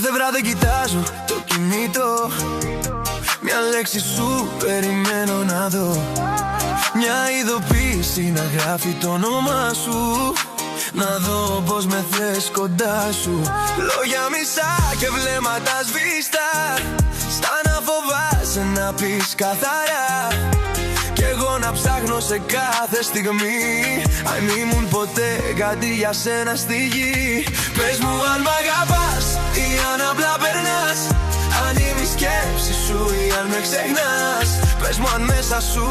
Κάθε βράδυ κοιτάζω το κινητό, μια λέξη σου περιμένω να δω, μια ειδοποίηση να γράφει το όνομά σου, να δω πως με θες κοντά σου. Λόγια μισά και βλέμματα σβήστα, σαν να φοβάσαι να πεις καθαρά, κι εγώ να ψάχνω σε κάθε στιγμή. Αν ήμουν ποτέ κάτι για σένα στη γη. Πες μου αν μ' αγαπάς ή αν απλά περνάς, αν είμαι η σκέψη σου ή αν με ξεχνάς. Πες μου αν μέσα σου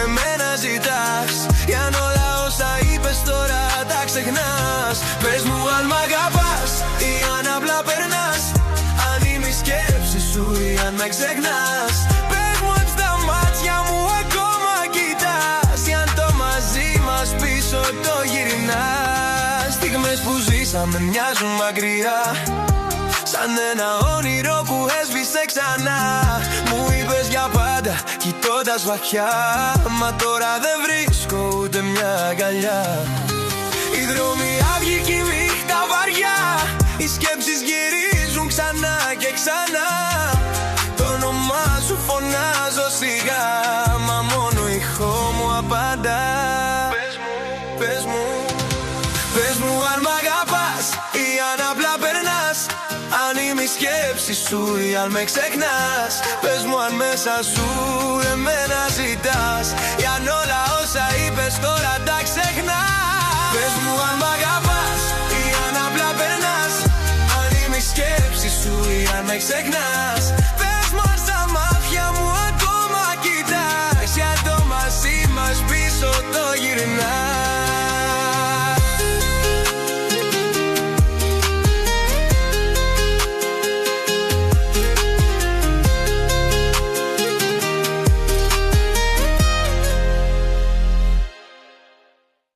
εμένα ζητάς, ή αν όλα όσα είπες τώρα τα ξεχνάς. Πες μου αν μ' αγαπάς ή αν απλά περνάς, αν είμαι η σκέψη σου ή αν με ξεχνάς. Πες μου αν στα μάτια μου ακόμα κοιτάς, ή αν το μαζί μας πίσω το γυρνάς. Στιγμές που ζήσαμε μοιάζουν μακριά, σαν ένα όνειρο που έσβησε ξανά. Μου είπες για πάντα, κοιτώντας βαθιά, μα τώρα δεν βρίσκω ούτε μια αγκαλιά. Οι δρόμοι άδειοι κι η νύχτα βαριά, οι σκέψεις γυρίζουν ξανά και ξανά. Το όνομά σου φωνάζω σιγά, μα μόνο ηχό μου απαντά. Πες μου, πες μου, πες μου αν μ' αγαπάς ή αν απλά περνάς, αν είμαι η σκέψη σου ή αν με ξεχνάς. Πες μου αν μέσα σου εμένα ζητάς, ή αν όλα όσα είπες τώρα τα ξεχνάς. Πες μου αν μ' αγαπάς ή αν απλά περνάς, αν είμαι η σκέψη σου ή αν με ξεχνάς.